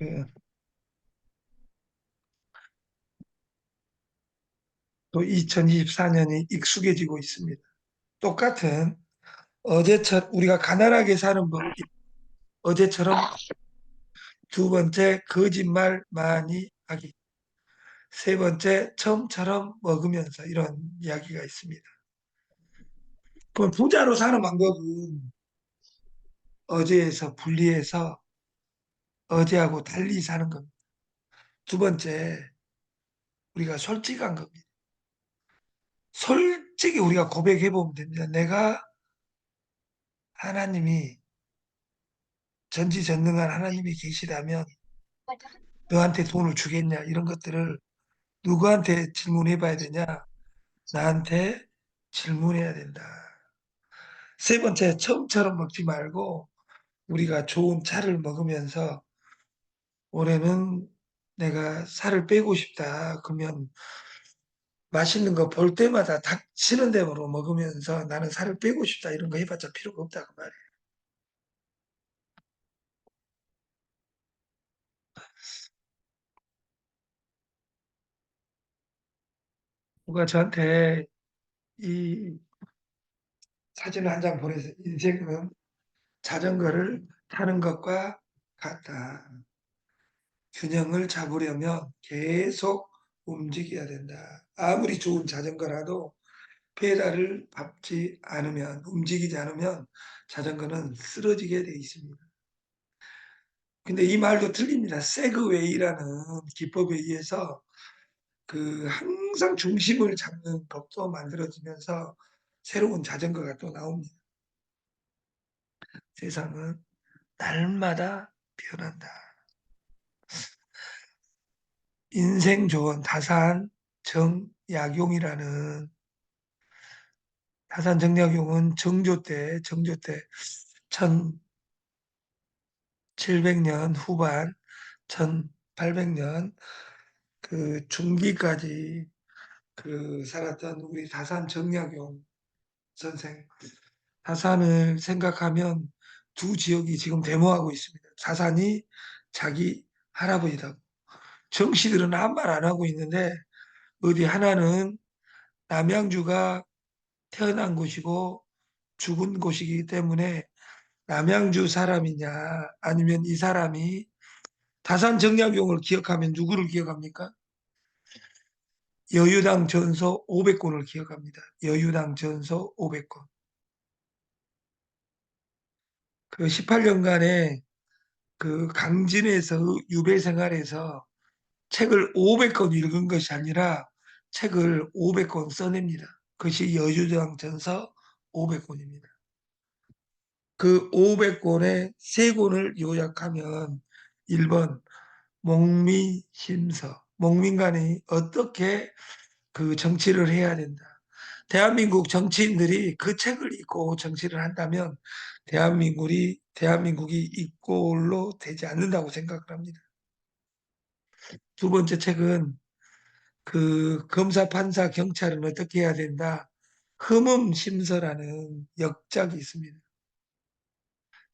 그, 또 2024년이 익숙해지고 있습니다. 똑같은 어제처럼 우리가 가난하게 사는 법, 어제처럼 두 번째 거짓말 많이 하기, 세 번째 처음처럼 먹으면서 이런 이야기가 있습니다. 그 부자로 사는 방법은 어제에서 분리해서 어제하고 달리 사는 겁니다. 두 번째, 우리가 솔직한 겁니다. 솔직히 우리가 고백해 보면 됩니다. 내가 하나님이 전지전능한 하나님이 계시다면 너한테 돈을 주겠냐 이런 것들을 누구한테 질문해 봐야 되냐? 나한테 질문해야 된다. 세 번째, 처음처럼 먹지 말고 우리가 좋은 차를 먹으면서 올해는 내가 살을 빼고 싶다. 그러면 맛있는 거 볼 때마다 닥치는 대로 먹으면서 나는 살을 빼고 싶다. 이런 거 해봤자 필요가 없다. 그 말이에요. 누가 저한테 이 사진을 한 장 보내서 인생은 자전거를 타는 것과 같다. 균형을 잡으려면 계속 움직여야 된다. 아무리 좋은 자전거라도 페달을 밟지 않으면, 움직이지 않으면 자전거는 쓰러지게 돼 있습니다. 근데 이 말도 틀립니다. 세그웨이라는 기법에 의해서 항상 중심을 잡는 법도 만들어지면서 새로운 자전거가 또 나옵니다. 세상은 날마다 변한다. 인생 조언 다산 정약용이라는 다산 정약용은 정조 때 1700년 후반 1800년 중기까지 살았던 우리 다산 정약용 선생. 다산을 생각하면 두 지역이 지금 데모하고 있습니다. 다산이 자기 할아버지라고. 정씨들은 아무 말 안 하고 있는데 어디 하나는 남양주가 태어난 곳이고 죽은 곳이기 때문에 남양주 사람이냐 아니면 이 사람이 다산 정약용을 기억하면 누구를 기억합니까? 여유당 전서 500권을 기억합니다. 여유당 전서 500권. 그 18년간의 강진에서 유배 생활에서 책을 500권 읽은 것이 아니라 책을 500권 써냅니다. 그것이 여유당 전서 500권입니다. 그 500권의 세 권을 요약하면 1번 목미심서, 목민간이 어떻게 정치를 해야 된다. 대한민국 정치인들이 그 책을 읽고 정치를 한다면 대한민국이 이 꼴로 되지 않는다고 생각을 합니다. 두 번째 책은 검사, 판사, 경찰은 어떻게 해야 된다. 흠음심서라는 역작이 있습니다.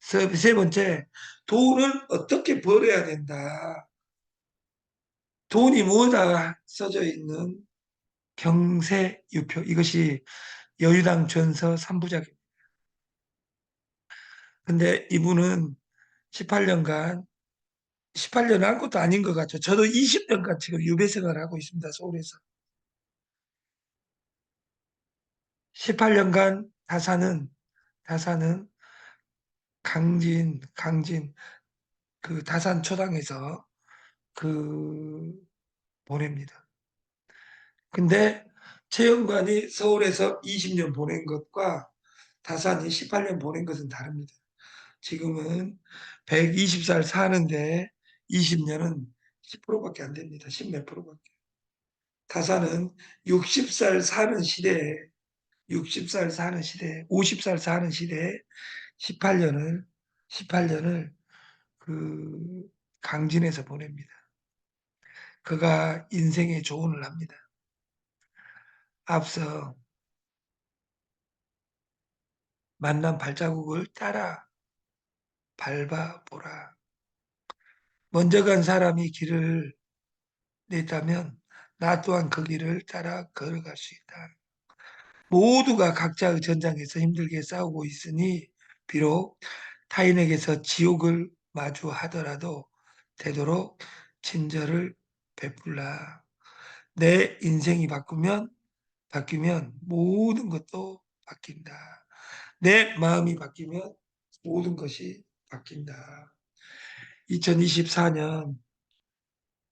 세 번째, 돈은 어떻게 벌어야 된다. 돈이 뭐다 써져 있는 경세유표. 이것이 여유당 전서 3부작입니다. 근데 이분은 18년간, 18년 한 것도 아닌 것 같죠. 저도 20년간 지금 유배 생활을 하고 있습니다. 서울에서. 18년간 다사는 강진, 다산 초당에서 그, 보냅니다. 근데 최영관이 서울에서 20년 보낸 것과 다산이 18년 보낸 것은 다릅니다. 지금은 120살 사는데 20년은 10%밖에 안 됩니다. 10 몇 프로밖에. 타사는 60살 사는 시대에 60살 사는 시대에 50살 사는 시대에 18년을 그 강진에서 보냅니다. 그가 인생의 조언을 합니다. 앞서 만난 발자국을 따라 밟아보라. 먼저 간 사람이 길을 냈다면 나 또한 그 길을 따라 걸어갈 수 있다. 모두가 각자의 전장에서 힘들게 싸우고 있으니 비록 타인에게서 지옥을 마주하더라도 되도록 친절을 베풀라. 내 인생이 바뀌면 모든 것도 바뀐다. 내 마음이 바뀌면 모든 것이 바뀐다. 2024년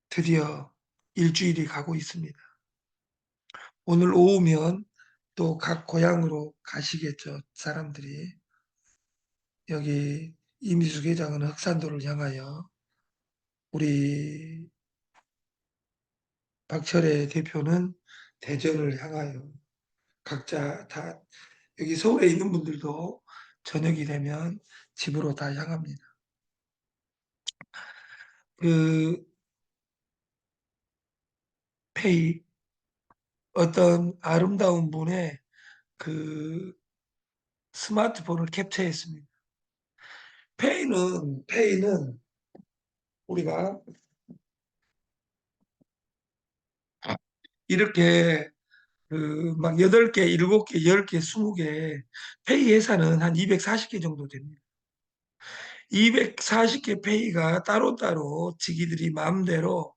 드디어 일주일이 가고 있습니다. 오늘 오후면 또 각 고향으로 가시겠죠, 사람들이. 여기 이미숙 회장은 흑산도를 향하여, 우리 박철애 대표는 대전을 향하여, 각자 다 여기 서울에 있는 분들도 저녁이 되면 집으로 다 향합니다. 그 페이, 어떤 아름다운 분의 그 스마트폰을 캡처했습니다. 페이는 우리가 이렇게 그 막 8개, 7개, 10개, 20개 페이 회사는 한 240개 정도 됩니다. 240개 페이가 따로따로 지기들이 마음대로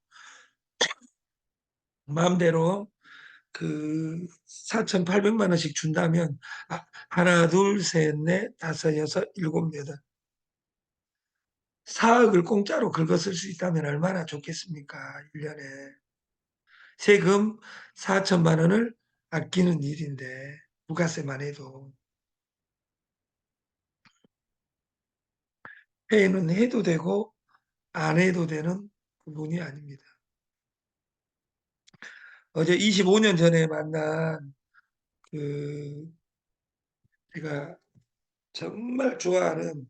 그 4,800만 원씩 준다면 하나, 둘, 셋, 넷, 다섯, 여섯, 일곱, 여덟 4억을 공짜로 긁어쓸 수 있다면 얼마나 좋겠습니까? 1년에. 세금 4천만 원을 아끼는 일인데 부가세만 해도 회의는 해도 되고 안 해도 되는 부분이 아닙니다. 어제 25년 전에 만난 그 제가 정말 좋아하는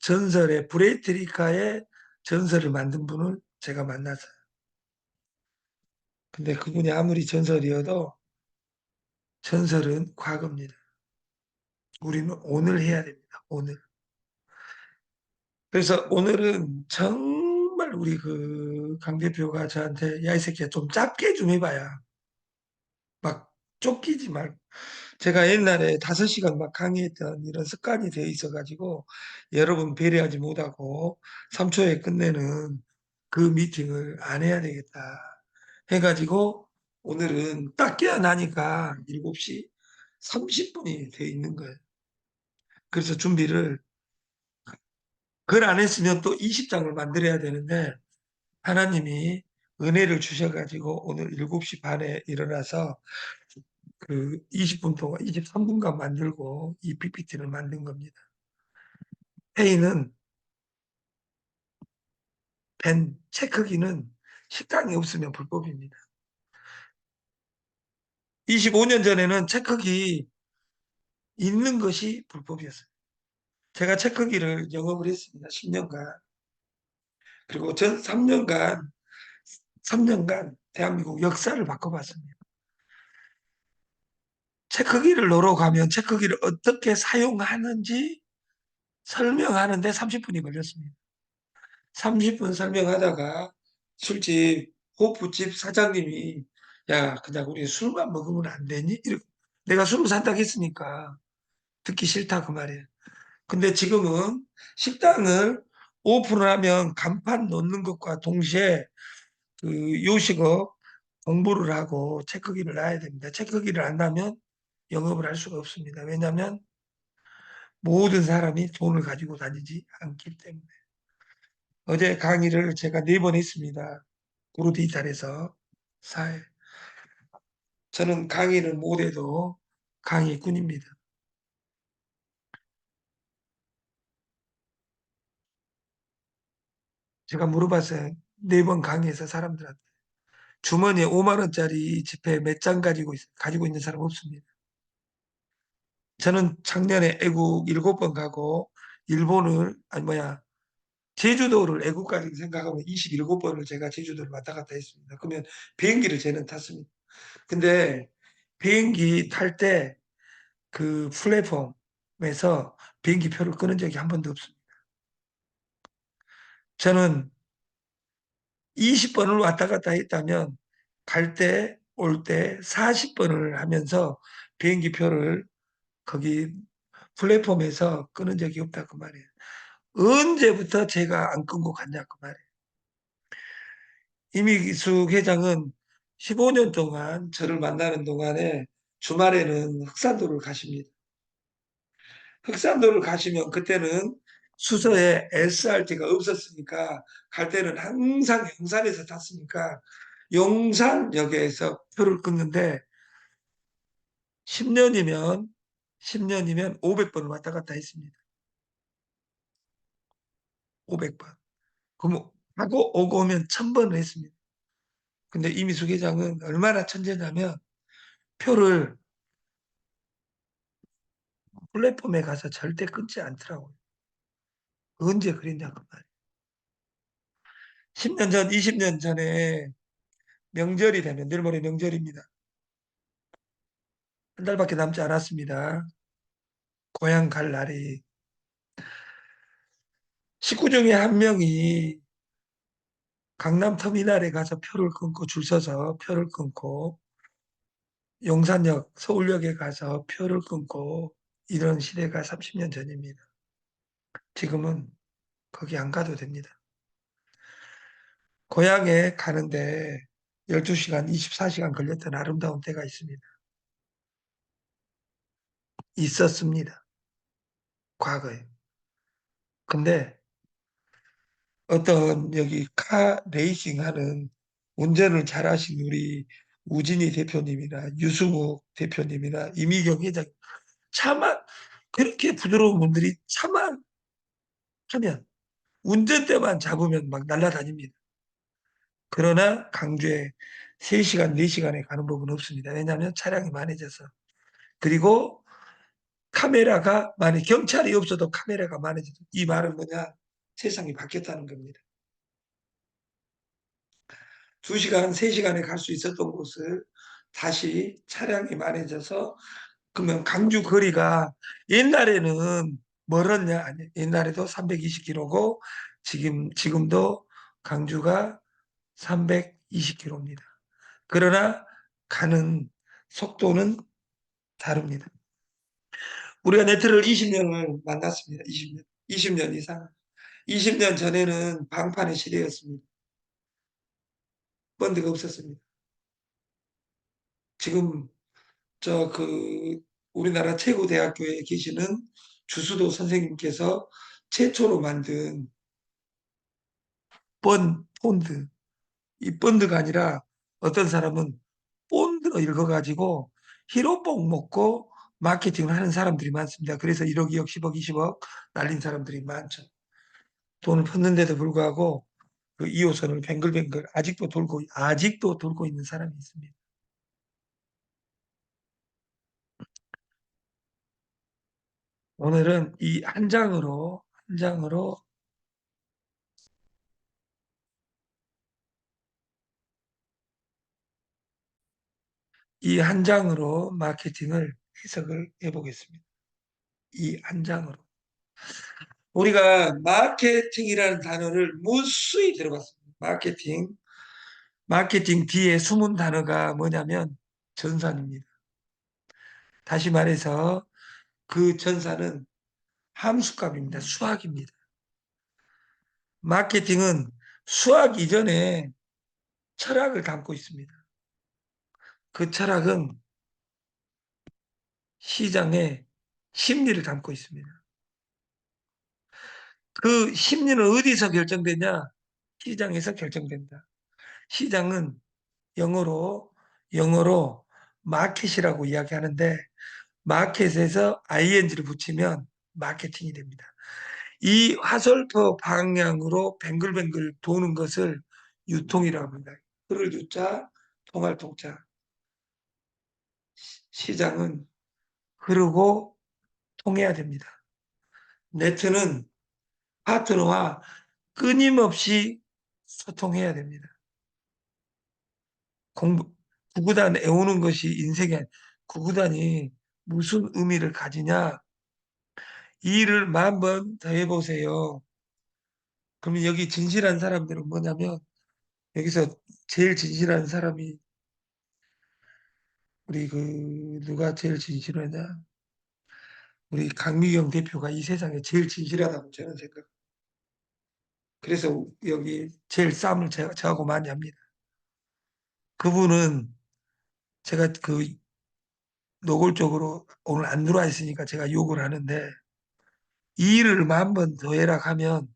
전설의 브레이트리카의 전설을 만든 분을 제가 만났어요. 근데 그분이 아무리 전설이어도 전설은 과거입니다. 우리는 오늘 해야 됩니다. 오늘. 그래서 오늘은 정말 우리 그 강 대표가 저한테 야, 이 새끼야 좀 짧게 좀 해봐야 막 쫓기지 말고 제가 옛날에 5시간 막 강의했던 이런 습관이 되어 있어가지고 여러분 배려하지 못하고 3초에 끝내는 그 미팅을 안 해야 되겠다 해가지고 오늘은 딱 깨어나니까 7시 30분이 돼 있는 거예요. 그래서 준비를 글 안 했으면 또 20장을 만들어야 되는데 하나님이 은혜를 주셔가지고 오늘 7시 반에 일어나서 그 20분 동안 23분간 만들고 이 PPT를 만든 겁니다. 회의는 펜 체크기는 식당이 없으면 불법입니다. 25년 전에는 체크기 있는 것이 불법이었어요. 제가 체크기를 영업을 했습니다. 10년간. 그리고 전 3년간 대한민국 역사를 바꿔봤습니다. 체크기를 넣으러 가면 체크기를 어떻게 사용하는지 설명하는데 30분이 걸렸습니다. 30분 설명하다가 술집, 호프집 사장님이 야, 그냥 우리 술만 먹으면 안 되니? 이렇게 내가 술을 산다고 했으니까 듣기 싫다 그 말이에요. 근데 지금은 식당을 오픈을 하면 간판 놓는 것과 동시에 그 요식업 공부를 하고 체크기를 놔야 됩니다. 체크기를 안 나면 영업을 할 수가 없습니다. 왜냐하면 모든 사람이 돈을 가지고 다니지 않기 때문에. 어제 강의를 제가 4번 했습니다. 구루 디지털에서 사회. 저는 강의를 못해도 강의꾼입니다. 제가 물어봤어요. 4번 강의해서 사람들한테. 주머니에 5만 원짜리 지폐 몇 장 가지고 있는 사람 없습니다. 저는 작년에 애국 7번 가고 일본을 아니 뭐야 제주도를 애국가를 생각하면 27번을 제가 제주도를 왔다 갔다 했습니다. 그러면 비행기를 저는 탔습니다. 근데 비행기 탈 때 그 플랫폼에서 비행기 표를 끊은 적이 한 번도 없습니다. 저는 20번을 왔다 갔다 했다면 갈 때, 올 때 40번을 하면서 비행기 표를 거기 플랫폼에서 끊은 적이 없다 그 말이에요. 언제부터 제가 안 끊고 갔냐 그 말이에요. 이미숙 회장은 15년 동안 저를 만나는 동안에 주말에는 흑산도를 가십니다. 흑산도를 가시면 그때는 수서에 SRT가 없었으니까 갈 때는 항상 용산에서 탔으니까 용산역에서 표를 끊는데 10년이면 500번을 왔다 갔다 했습니다. 500번. 그럼 하고 오고 오면 1000번을 했습니다. 근데 이미숙 회장은 얼마나 천재냐면 표를 플랫폼에 가서 절대 끊지 않더라고요. 언제 그랬냐 그 말이에요. 10년 전, 20년 전에 명절이 되면 내일 모레 명절입니다. 한 달밖에 남지 않았습니다. 고향 갈 날이 식구 중에 한 명이 강남터미널에 가서 표를 끊고 줄 서서 표를 끊고 용산역, 서울역에 가서 표를 끊고 이런 시대가 30년 전입니다. 지금은 거기 안 가도 됩니다. 고향에 가는데 12시간, 24시간 걸렸던 아름다운 때가 있습니다. 있었습니다. 과거에. 근데 어떤 여기 카 레이싱 하는 운전을 잘하신 우리 우진희 대표님이나 유승욱 대표님이나 이미경 회장 차만 그렇게 부드러운 분들이 차만 하면 운전대만 잡으면 막 날아다닙니다. 그러나 강주에 3시간, 4시간에 가는 법은 없습니다. 왜냐하면 차량이 많아져서. 그리고 카메라가 만약 경찰이 없어도 카메라가 많아져서 이 말은 뭐냐? 세상이 바뀌었다는 겁니다. 2시간, 3시간에 갈 수 있었던 곳을 다시 차량이 많아져서 그러면 강주 거리가 옛날에는 멀었냐? 아니, 옛날에도 320km고 지금도 강주가 320km입니다. 그러나 가는 속도는 다릅니다. 우리가 네트를 20년을 만났습니다. 20년. 20년 이상. 20년 전에는 방판의 시대였습니다. 펀드가 없었습니다. 지금 우리나라 최고 대학교에 계시는 주수도 선생님께서 최초로 만든 펀드, 이 펀드가 아니라 어떤 사람은 본드로 읽어가지고 히로뽕 먹고 마케팅을 하는 사람들이 많습니다. 그래서 1억, 2억, 10억, 20억 날린 사람들이 많죠. 돈을 폈는데도 불구하고 그 2호선을 뱅글뱅글 아직도 돌고 있는 사람이 있습니다. 오늘은 이 한 장으로 이 한 장으로 마케팅을 해석을 해보겠습니다. 이 한 장으로. 우리가 마케팅이라는 단어를 무수히 들어봤습니다. 마케팅 뒤에 숨은 단어가 뭐냐면 전산입니다. 다시 말해서 그 전산은 함수값입니다. 수학입니다. 마케팅은 수학 이전에 철학을 담고 있습니다. 그 철학은 시장의 심리를 담고 있습니다. 그 심리는 어디서 결정되냐? 시장에서 결정된다. 시장은 영어로 마켓이라고 이야기하는데 마켓에서 ing를 붙이면 마케팅이 됩니다. 이 화살표 방향으로 뱅글뱅글 도는 것을 유통이라고 합니다. 그를 유자, 통할 통자. 시장은 흐르고 통해야 됩니다. 네트는 파트너와 끊임없이 소통해야 됩니다. 공부, 구구단 애우는 것이 인생의 구구단이 무슨 의미를 가지냐? 이 일을 10,000번 더 해보세요. 그러면 여기 진실한 사람들은 뭐냐면 여기서 제일 진실한 사람이 우리 누가 제일 진실하냐? 우리 강미경 대표가 이 세상에 제일 진실하다고 저는 생각. 그래서 여기 제일 싸움을 저하고 많이 합니다. 그분은 제가 노골적으로 오늘 안 들어와 있으니까 제가 욕을 하는데 이 일을 만 번 더 해라 하면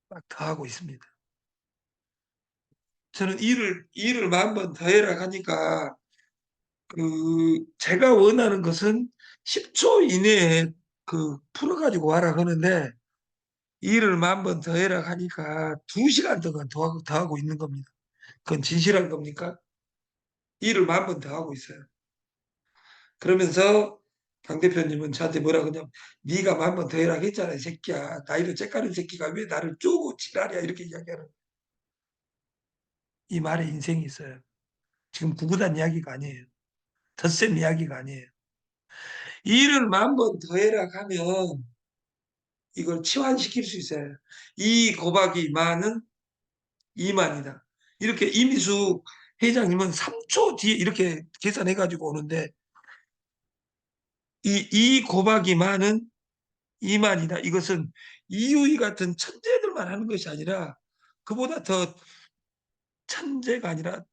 막 더 하고 있습니다. 저는 일을 만 번 더 해라 하니까 제가 원하는 것은 10초 이내에 풀어가지고 와라 하는데 일을 만 번 더 해라 하니까 2시간 동안 더 하고 있는 겁니다. 그건 진실한 겁니까? 일을 만 번 더 하고 있어요. 그러면서 강 대표님은 저한테 뭐라 그러냐면 네가 만 번 더 해라 했잖아 이 새끼야. 나이를 째까는 새끼가 왜 나를 쪼고 지랄이야 이렇게 이야기하는 이 말에 인생이 있어요. 지금 구구단 이야기가 아니에요. 덧셈 이야기가 아니에요. 일을 만 번 더 해라 하면 이걸 치환시킬 수 있어요. 이 곱하기 만은 2만이다. 이렇게 이미숙 회장님은 3초 뒤에 이렇게 계산해가지고 오는데 이 곱하기 만은 2만이다. 이것은 이유희 같은 천재들만 하는 것이 아니라 그보다 더 천재가 아니라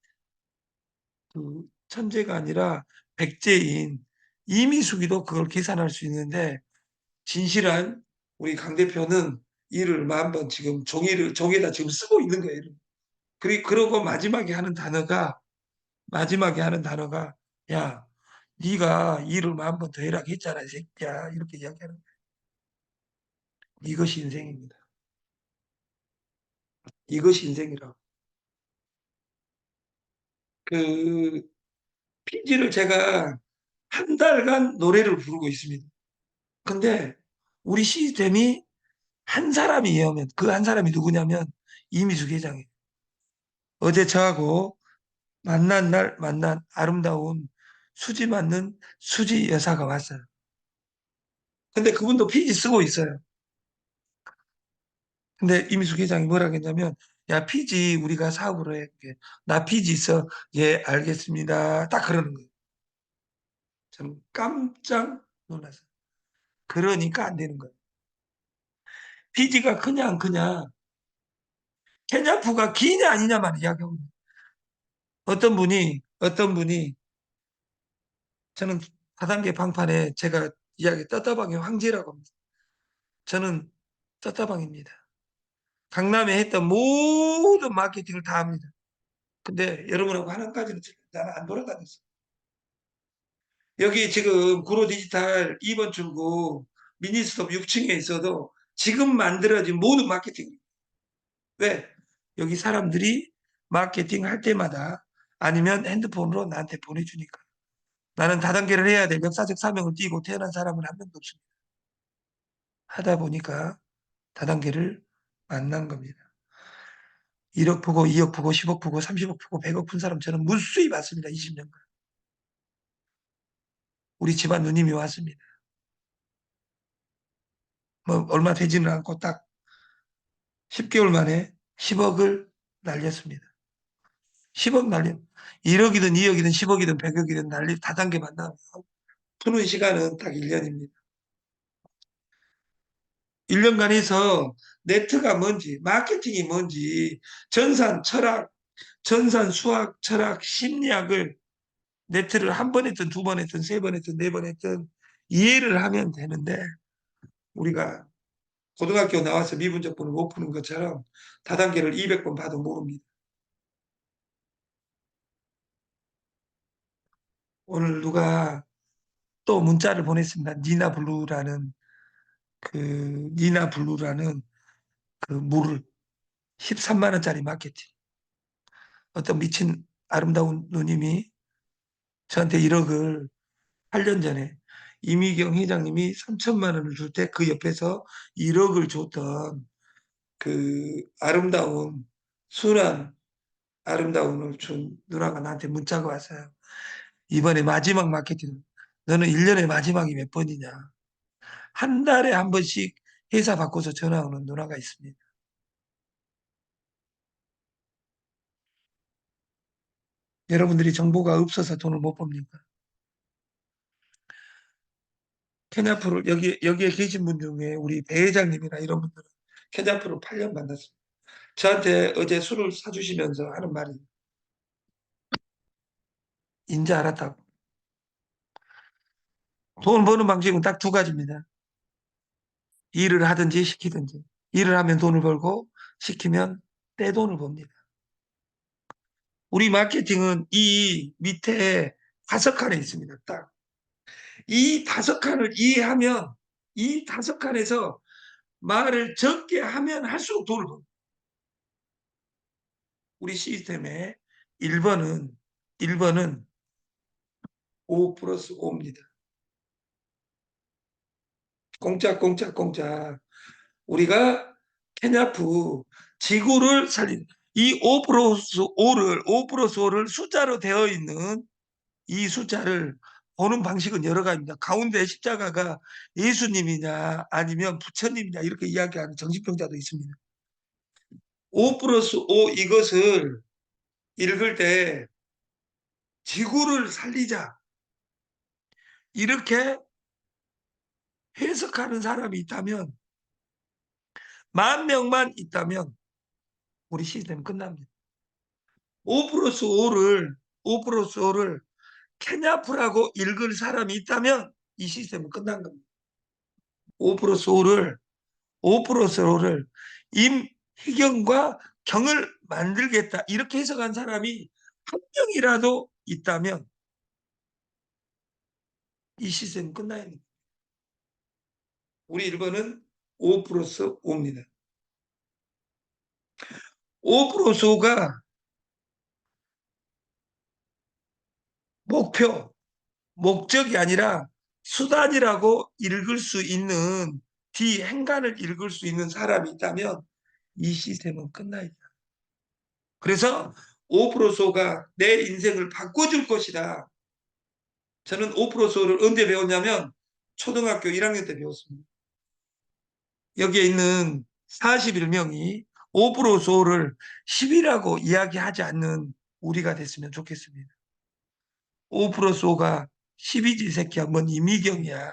천재가 아니라 백제인 이미숙이도 그걸 계산할 수 있는데 진실한 우리 강 대표는 이를 만 번 지금 종이에다 지금 쓰고 있는 거예요. 그러고 마지막에 하는 단어가 야 네가 일을 만 번 더 해라 했잖아 이 새끼야 이렇게 이야기하는 거예요. 이것이 인생입니다. 이것이 인생이라. 그 피지를 제가 한 달간 노래를 부르고 있습니다. 근데 우리 시스템이 한 사람이 예하면 그 한 사람이 누구냐면 이미숙 회장이에요. 어제 저하고 만난 날 만난 아름다운 수지 맞는 수지 여사가 왔어요. 근데 그분도 피지 쓰고 있어요. 근데 이미숙 회장이 뭐라 했냐면 야 피지 우리가 사업으로 해. 나 피지 있어. 예 알겠습니다. 딱 그러는 거예요. 저는 깜짝 놀랐어요. 그러니까 안 되는 거예요. 피지가 그냥 케냐프가 기냐 아니냐만 이야기하고 있는 거예요. 어떤 분이 저는 다단계 방판에 제가 이야기 떴다방의 황제라고 합니다. 저는 떴다방입니다. 강남에 했던 모든 마케팅을 다 합니다. 근데 여러분하고 하나까지는 나는 안 돌아다녔어요. 여기 지금 구로 디지털 2번 출구 미니스톱 6층에 있어도 지금 만들어진 모든 마케팅. 왜? 여기 사람들이 마케팅 할 때마다 아니면 핸드폰으로 나한테 보내주니까. 나는 다단계를 해야 될 역사적 사명을 띠고 태어난 사람은 한 명도 없습니다. 하다 보니까 다단계를 만난 겁니다. 1억 푸고 2억 푸고 10억 푸고 30억 푸고 100억 푼 사람 저는 무수히 봤습니다. 20년간. 우리 집안 누님이 왔습니다. 뭐 얼마 되지는 않고 딱 10개월 만에 10억을 날렸습니다. 10억 날려 1억이든 2억이든 10억이든 100억이든 날리 다단계 만나면 푸는 시간은 딱 1년입니다. 1년간 해서 네트가 뭔지 마케팅이 뭔지 전산 철학 전산 수학 철학 심리학을 네트를 한 번 했든 두 번 했든 세 번 했든 네 번 했든 이해를 하면 되는데 우리가 고등학교 나와서 미분적분을 못 푸는 것처럼 다단계를 200번 봐도 모릅니다. 오늘 누가 또 문자를 보냈습니다. 니나 블루라는 그 물을 13만 원짜리 마케팅. 어떤 미친 아름다운 누님이 저한테 1억을 8년 전에 이미경 회장님이 3천만 원을 줄 때 그 옆에서 1억을 줬던 그 순한 아름다움을 준 누나가 나한테 문자가 왔어요. 이번에 마지막 마케팅. 너는 1년에 마지막이 몇 번이냐. 한 달에 한 번씩 회사 바꿔서 전화 오는 누나가 있습니다. 여러분들이 정보가 없어서 돈을 못 법니까? 케냐프를 여기에 계신 분 중에 우리 배 회장님이나 이런 분들은 케냐프를 8년 만났습니다. 저한테 어제 술을 사주시면서 하는 말이 인제 알았다고. 돈 버는 방식은 딱 두 가지입니다. 일을 하든지 시키든지. 일을 하면 돈을 벌고 시키면 떼돈을 법니다. 우리 마케팅은 이 밑에 5칸에 있습니다. 딱. 이 5칸을 이해하면 이 5칸에서 말을 적게 하면 할수록 돈을 법니다. 우리 시스템의 1번은 5 플러스 5입니다. 공짜 공짜 공짜. 우리가 케냐프 지구를 살린 이 5 플러스 5 플러스 5를 숫자로 되어 있는 이 숫자를 보는 방식은 여러 가지입니다. 가운데 십자가가 예수님이냐 아니면 부처님이냐 이렇게 이야기하는 정신병자도 있습니다. 5 플러스 5 이것을 읽을 때 지구를 살리자 이렇게 해석하는 사람이 있다면 10,000명만 있다면 우리 시스템은 끝납니다. 5 플러스 5를 케냐프라고 읽을 사람이 있다면 이 시스템은 끝난 겁니다. 5 플러스 5를 임희경과 경을 만들겠다 이렇게 해석한 사람이 한 명이라도 있다면 이 시스템은 끝나야 합니다. 우리 1번은 5 플러스 5입니다. 5 플러스 5가 목표, 목적이 아니라 수단이라고 읽을 수 있는 뒤행간을 읽을 수 있는 사람이 있다면 이 시스템은 끝나 있다. 그래서 5 플러스 5가 내 인생을 바꿔줄 것이다. 저는 5 플러스 5를 언제 배웠냐면 초등학교 1학년 때 배웠습니다. 여기에 있는 41명이 5 플러스 5를 10이라고 이야기하지 않는 우리가 됐으면 좋겠습니다. 5 플러스 5가 10이지 새끼야. 뭔 이미경이야.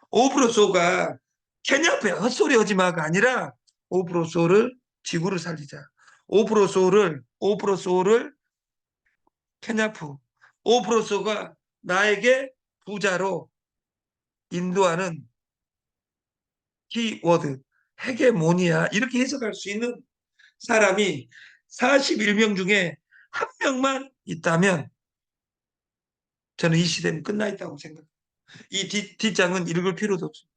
5 플러스 5가 케냐프에 헛소리 하지 마가 아니라 5 플러스 5를 지구를 살리자. 5 플러스 5를 케냐프. 5 플러스 5가 나에게 부자로 인도하는 키워드, 헤게모니아 이렇게 해석할 수 있는 사람이 41명 중에 한 명만 있다면 저는 이 시대는 끝나 있다고 생각합니다. 이 뒷장은 읽을 필요도 없습니다.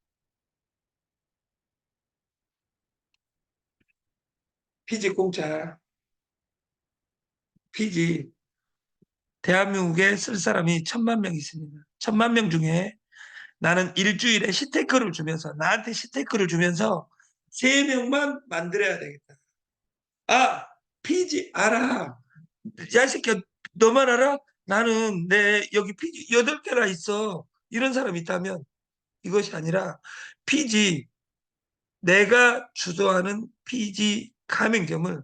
피지 공짜. 피지 대한민국에 쓸 사람이 1,000만 명 있습니다. 1,000만 명 중에 나는 일주일에 시테크를 주면서 나한테 시테크를 주면서 3명만 만들어야 되겠다. 아 피지 알아. 야, 이 새끼야, 너만 알아? 나는 내 여기 피지 8개나 있어. 이런 사람이 있다면 이것이 아니라 피지, 내가 주도하는 피지 가맹점을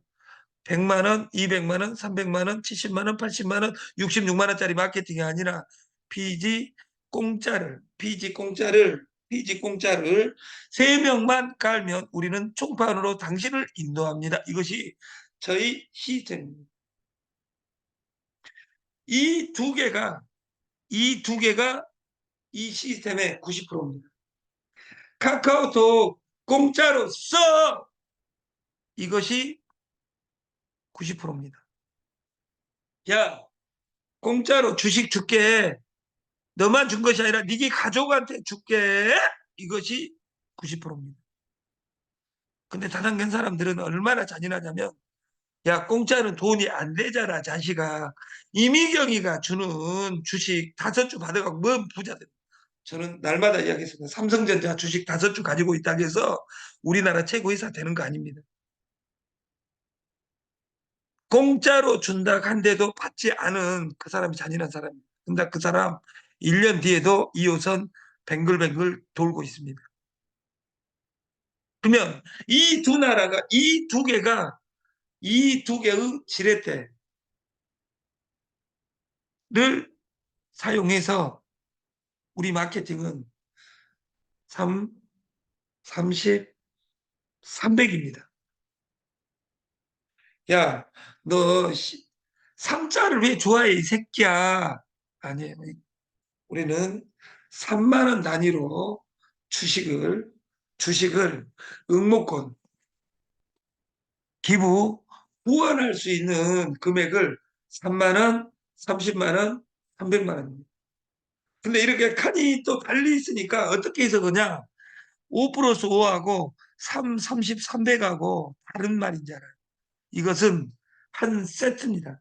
100만 원, 200만 원, 300만 원, 70만 원, 80만 원, 66만 원짜리 마케팅이 아니라 피지 공짜를 3명만 깔면 우리는 총판으로 당신을 인도합니다. 이것이 저희 시스템입니다. 이 두 개가 이 두 개가 이 시스템의 90%입니다. 카카오톡 공짜로 써! 이것이 90%입니다. 야, 공짜로 주식 줄게. 너만 준 것이 아니라 네게 가족한테 줄게. 이것이 90%입니다. 근데 다단계 사람들은 얼마나 잔인하냐면 야, 공짜는 돈이 안 되잖아, 자식아. 이미경이가 주는 주식 5주 받아가고 뭔 부자들. 저는 날마다 이야기했습니다. 삼성전자 주식 5주 가지고 있다고 해서 우리나라 최고 회사 되는 거 아닙니다. 공짜로 준다 한데도 받지 않은 그 사람이 잔인한 사람입니다. 근데 그 사람 1년 뒤에도 2호선 뱅글뱅글 돌고 있습니다. 그러면 이 두 나라가 이 두 개의 지렛대 사용해서 우리 마케팅은 3, 30, 300입니다. 야, 너 3자를 왜 좋아해, 이 새끼야? 아니에요. 우리는 3만 원 단위로 주식을, 주식을 응모권, 기부, 후원할 수 있는 금액을 3만 원, 30만 원, 300만 원입니다. 근데 이렇게 칸이 또 달리 있으니까 어떻게 해서 그냥 5 플러스 5하고 3, 30, 300하고 다른 말인지 알아요. 이것은 한 세트입니다.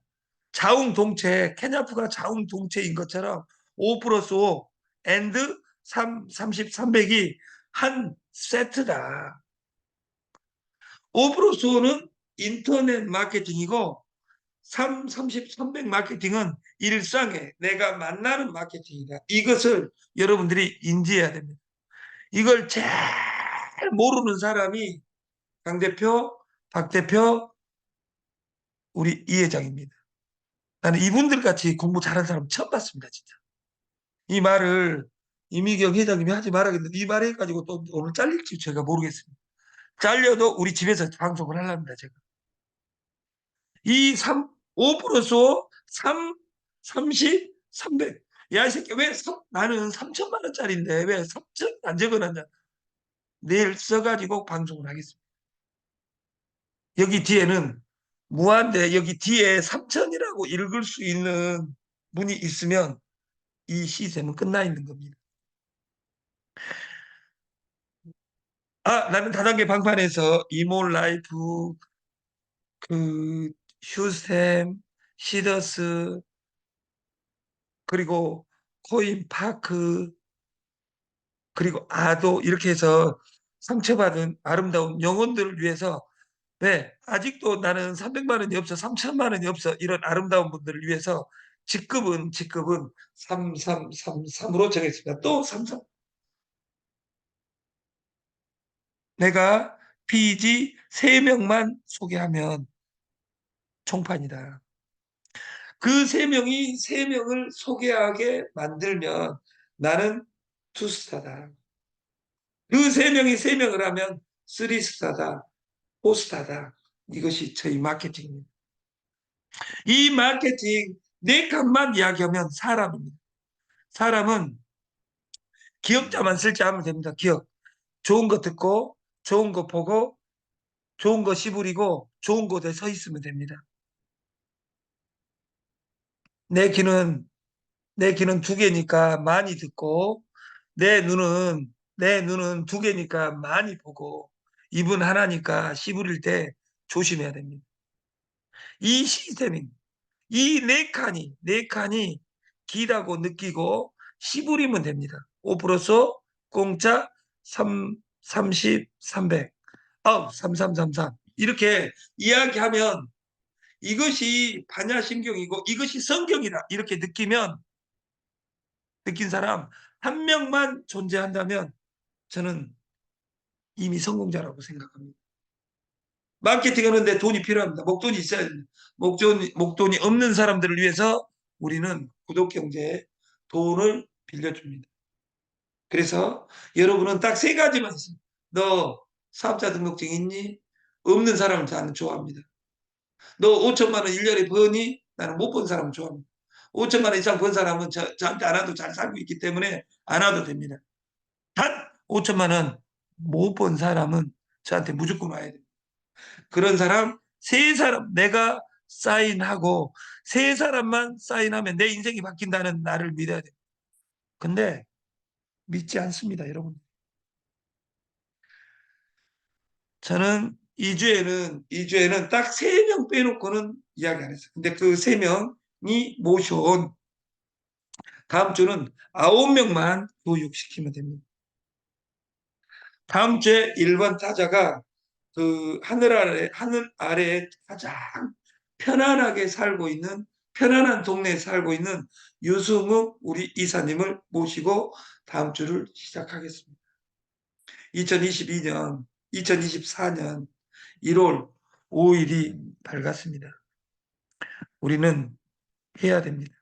자웅동체, 케냐프가 자웅동체인 것처럼 5 플러스 5 and 3, 30, 300이 한 세트다. 5 플러스 5는 인터넷 마케팅이고 3, 30, 300 마케팅은 일상에 내가 만나는 마케팅이다. 이것을 여러분들이 인지해야 됩니다. 이걸 잘 모르는 사람이 강 대표, 박 대표, 우리 이 회장입니다. 나는 이분들 같이 공부 잘하는 사람 처음 봤습니다, 진짜. 이 말을 이미경 회장님이 하지 말아야겠는데 이 말 해가지고 또 오늘 잘릴지 제가 모르겠습니다. 잘려도 우리 집에서 방송을 하랍니다, 제가. 이 3, 5 플러스 5, 3, 30, 300. 야, 이 새끼, 왜 나는 3천만 원짜리인데 왜 3천 안 적어놨냐. 내일 써가지고 방송을 하겠습니다. 여기 뒤에는 무한대, 여기 뒤에 3천이라고 읽을 수 있는 문이 있으면 이 시스템은 끝나 있는 겁니다. 아, 나는 다단계 방판에서 이몰 라이프, 그, 휴스템, 시더스, 그리고 코인 파크, 그리고 아도 이렇게 해서 상처받은 아름다운 영혼들을 위해서 왜 아직도 나는 300만 원이 없어 3천만 원이 없어 이런 아름다운 분들을 위해서 직급은 3333으로 정했습니다. 또 33. 내가 PG 3명만 소개하면 총판이다. 그 3명이 3명을 소개하게 만들면 나는 투스타다. 그 3명이 3명을 하면 쓰리스타다. 포스타다. 이것이 저희 마케팅입니다. 이 마케팅 네 칸만 이야기하면 사람입니다. 사람은 기억자만 쓸 줄 알면 됩니다. 기억. 좋은 거 듣고 좋은 거 보고 좋은 거 씨부리고 좋은 곳에 서 있으면 됩니다. 내 귀는 내 귀는 두 개니까 많이 듣고 내 눈은 두 개니까 많이 보고 입은 하나니까 씨부릴 때 조심해야 됩니다. 이 시스템입니다. 이 네 칸이 기다고 느끼고 씨부리면 됩니다. 5 플러스 공짜 3, 30, 300, 3333 이렇게 이야기하면 이것이 반야심경이고 이것이 성경이다 이렇게 느낀 사람 한 명만 존재한다면 저는 이미 성공자라고 생각합니다. 마케팅 하는데 돈이 필요합니다. 목돈이 있어야 됩니다. 목돈이 없는 사람들을 위해서 우리는 구독경제에 돈을 빌려줍니다. 그래서 여러분은 딱 세 가지만 있습니다. 너 사업자 등록증 있니? 없는 사람을 저는 좋아합니다. 너 5천만 원 1년에 버니? 나는 못 번 사람을 좋아합니다. 5천만 원 이상 번 사람은 저한테 안 와도 잘 살고 있기 때문에 안 와도 됩니다. 단 5천만 원 못 번 사람은 저한테 무조건 와야 돼요. 그런 사람 세 사람 내가 사인하고 세 사람만 사인하면 내 인생이 바뀐다는 나를 믿어야 돼요. 근데 믿지 않습니다, 여러분. 저는 2주에는 딱 3명 빼놓고는 이야기 안 했어요. 근데 그 3명이 모셔온 다음 주는 9명만 교육시키면 됩니다. 다음 주에 1번 타자가 그 하늘 아래에 가장 편안하게 살고 있는 편안한 동네에 살고 있는 유승우 우리 이사님을 모시고 다음 주를 시작하겠습니다. 2022년, 2024년 1월 5일이 밝았습니다. 우리는 해야 됩니다.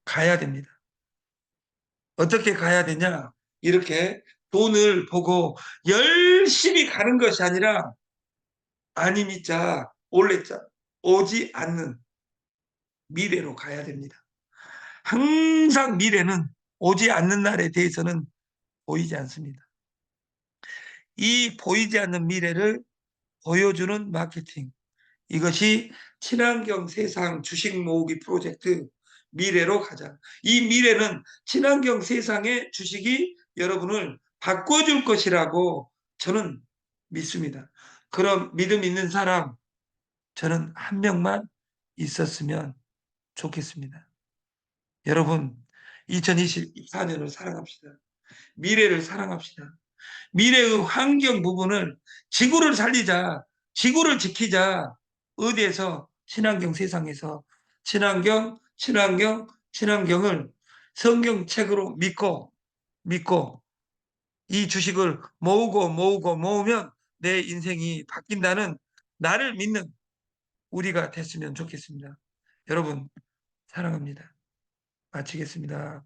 가야 됩니다. 어떻게 가야 되냐? 이렇게 돈을 보고 열심히 가는 것이 아니라 아니미자 올레자 오지 않는 미래로 가야 됩니다. 항상 미래는 오지 않는 날에 대해서는 보이지 않습니다. 이 보이지 않는 미래를 보여주는 마케팅. 이것이 친환경 세상 주식 모으기 프로젝트 미래로 가자. 이 미래는 친환경 세상의 주식이 여러분을 바꿔줄 것이라고 저는 믿습니다. 그럼 믿음 있는 사람 저는 한 명만 있었으면 좋겠습니다. 여러분 2024년을 사랑합시다. 미래를 사랑합시다. 미래의 환경 부분을 지구를 살리자, 지구를 지키자. 어디에서 친환경 세상에서 친환경을 성경책으로 믿고 이 주식을 모으면 내 인생이 바뀐다는 나를 믿는 우리가 됐으면 좋겠습니다. 여러분 사랑합니다. 마치겠습니다.